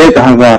1000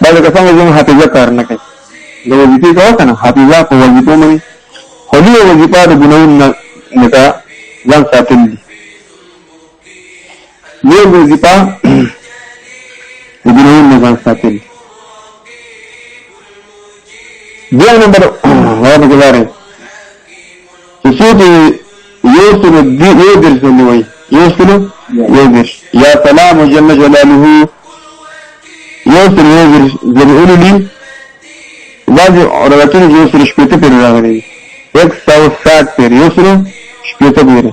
بعد کسان زموږ حافظه کار نه کوي د وظیفې کوه کنه حافظه په وظیفو باندې خو دې وظیفه د ګناهونو نه ځان ساتل دي دې وظیفه د ګناهونو نه ځان ساتل دي بیا نمبر وایي ګزارې چې څو دې یو څه دې یو درځلې وایي یو څه یو درش یا سلام جل جلاله يوصل زرعوني لي بعض رواتين يوصل شبيته بير راغلي 160 بير يوصل شبيته بير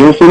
يوصل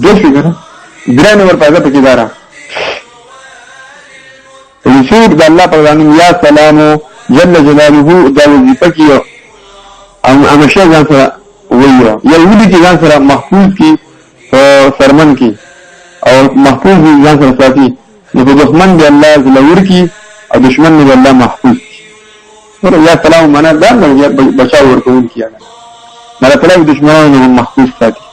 دو فکر درې نمبر پایده پکې دارا رسول د الله په وړاندې یا سلام جل جلاله دا وظیفه کې او همیشه ځان سره وایو یا ودی کې ځان سره محفوظ کی او فرمان کی او محفوظ ځان سره ساتي نو د دښمن دی الله زلور کی او دشمن دی الله محفوظ ور یا سلام معنا دا بچاو ورکول کیږي مله په دشمنانو محفوظ ساتي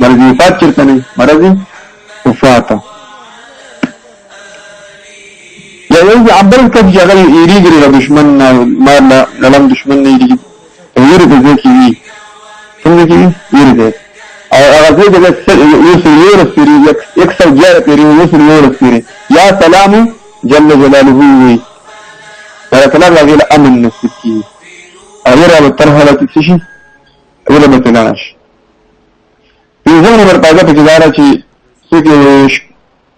مرض وفات چرته نه مرض وفات یا یو عبر کله چې هغه یریږي له دشمن نه مالا لم دشمن نه یریږي یری په ځکه وی څنګه کې یریږي او هغه ځکه یو سری 111 پیری یو سری یا سلام جل جلاله وی هغه کله راغلی امن نصیب کی اگر به طرح حالت شي اگر به تلاش يوزن نمبر پایده پا کدارا چی سوکی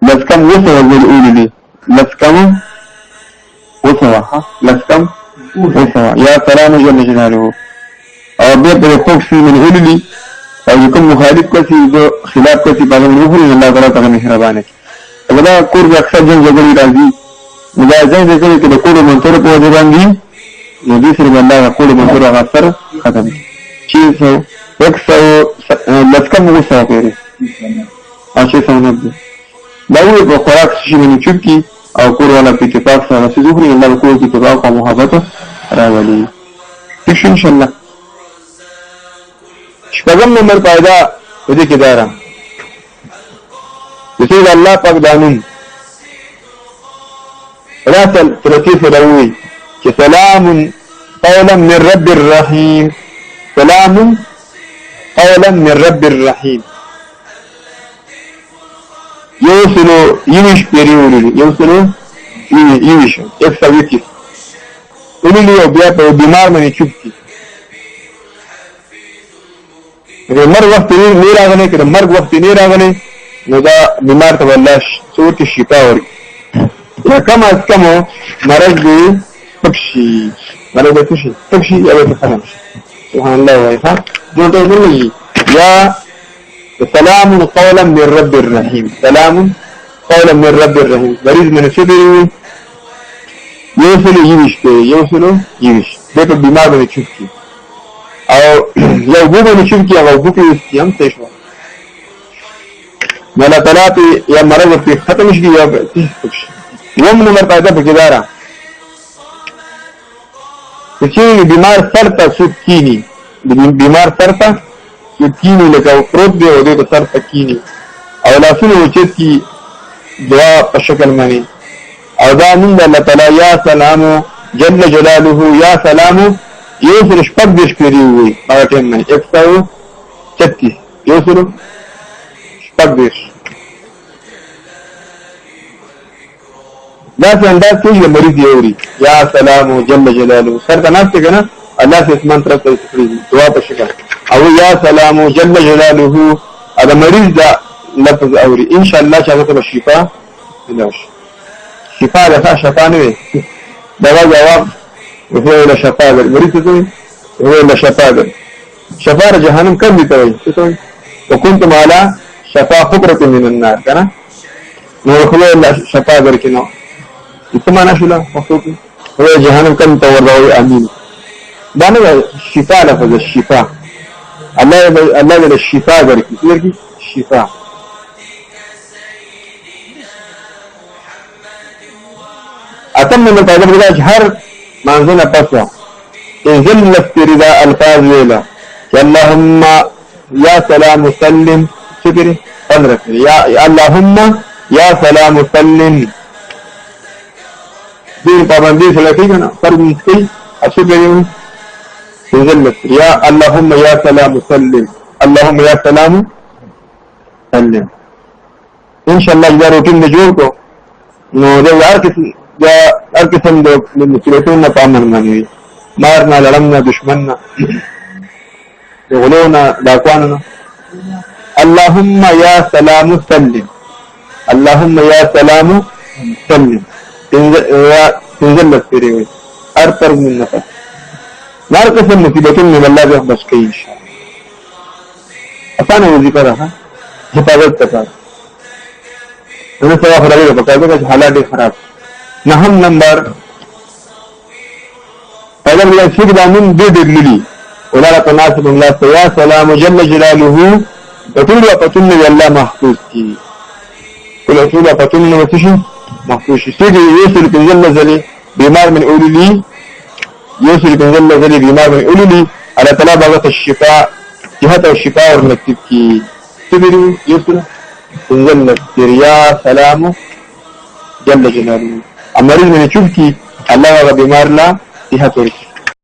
لسکم وسوا والأولی لی لسکم وسوا لسکم وسوا یا سلام جل جلاله او بیر پر خوک سی من اولی لی او یکم مخالف کسی دو خلاف کسی پاگا من وفری اللہ تعالیٰ تاگا محربانه کی اگدا کور بی اکثر جن جگلی رازی مدا جن جگلی که کور منصور پو جبان دی نو دیسر بالله کور منصور اغاثر ختم چیز ہو 100 لسکم وسوا پیری 690 داوی په خوراک شي من چوکي او کور والا په اتفاق سره سيزوري الله کور کې اتفاق او محبت راولي ان شاء الله شپږم نمبر پیدا دې کې دارا رسول الله پاک دانون راسل ترتیف راوي چې سلام قولا من رب الرحيم سلام قولا من رب الرحيم يوصلوا يمش بيريولي يوصلوا يمش يكسبيتي قولي لي وبيا بمار من يشوفكي مر وقت نیر آغلے کہ مرگ وقت نیر آغلے نو دا بیمار تا واللہ صورت شفا ورکی یا کم از کمو مرض دی تکشی مرض دی تکشی یا بیت خنم شی سبحان اللہ وائفا جو تو دلگی یا سلام قولا من رب الرحيم سلام قولا من رب الرحيم مریض من شبه یوسلو یوش دیکھو بیمار بنے چپ کی اور یو بو بنے چپ کی اگر بو کی اسکی ہم سیشو اللہ تعالیٰ پہ یا مرض پہ ختم شکی یا یوم نمبر پیدا پکیدارا چیزی بیمار سر تا سود کینی بیمار سر تا سود کینی لکا پروت دے ہو دے تو سر تا کینی اور لاسون وچت کی دعا پر شکل منی اور دا من دا اللہ تعالیٰ یا سلامو جل جلالہو یا سلامو یہ سر شپک دیش کری ہوئی آٹھیں میں 136 یہ سر شپک دیش لا سے انداز کیجئے مریض یہ ہو رہی یا سلامو جل جلالہو سر کا ناس سے کہنا اللہ سے اسمان طرف سے دعا پر شکل او یا سلامو جل جلالہو اگر مریض دا لفظ اوری انشاءاللہ چاہتا با شفا شفا لکھا شفا نوے دوا جواب وہو الى شفا گر مریض سے توئی وہو الى شفا گر شفا را جہانم کم دیتا ہوئی وکنتم علا شفا حکرت من النار کنا وہو الى شفا گر کنو اتمانا شلا مخصوصی وہو جہانم کم تور دوائی آمین دانا شفا لفظ الشفا اللہ دل شفا گر کی شفا اتم من پیدا بلاج ہر منزل پسا انزل لفتردا الفاظ ویلا اللهم یا سلام سلم شکری 15 یا اللهم یا سلام سلم دین پابندی سے لکھی نا فرض مسکی اچھے بنی انزل یا اللهم یا سلام سلم اللهم یا سلام سلم انشاءاللہ یہ روٹین میں جوڑ کو نو دے ہر قسم دے مصیبتوں نہ پامن منوی مارنا لڑمنا دشمننا غلونا ڈاکواننا اللهم یا سلام سلم اللهم یا سلام سلم تنزل لسفری ہوئی ہر طرف من نفس ہر قسم مصیبتوں میں اللہ بے بچ گئی انشاءاللہ آسان وظیفہ رہا حفاظت کا ساتھ انہیں سوا خرابی کا بقاعدہ کہ حالات خراب نہم نمبر پیدا بلا شک دامن دے دلی اولا تناسب اللہ سیا سلام جل جلالہو بطول و پتن اللہ محفوظ کی کل اصول و پتن وسیشن محفوظ کی سیدھ یوسل کنزل نزلی بیمار من اولی یوسل کنزل نزلی بیمار من اولی اللہ تعالیٰ بغت الشفاء جہت و شفاء اور نکتب کی سیدھ یوسل کنزل نزلی یا سلام جل جلالہو مریض میں نے چپ کی اللہ کا بیمار لا صحت اور